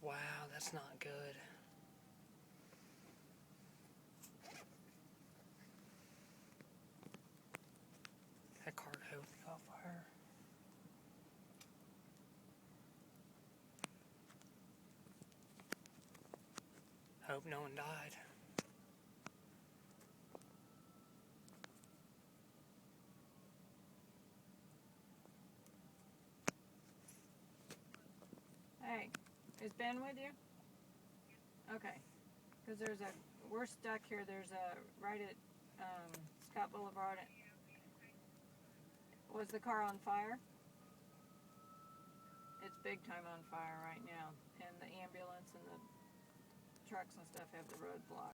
Wow, that's not good. That car totally caught fire. Hope no one died. Hey, is Ben with you? Okay, because we're stuck here. There's a, right at Scott Boulevard. Was the car on fire? It's big time on fire right now, and the ambulance and the trucks and stuff have the road blocked.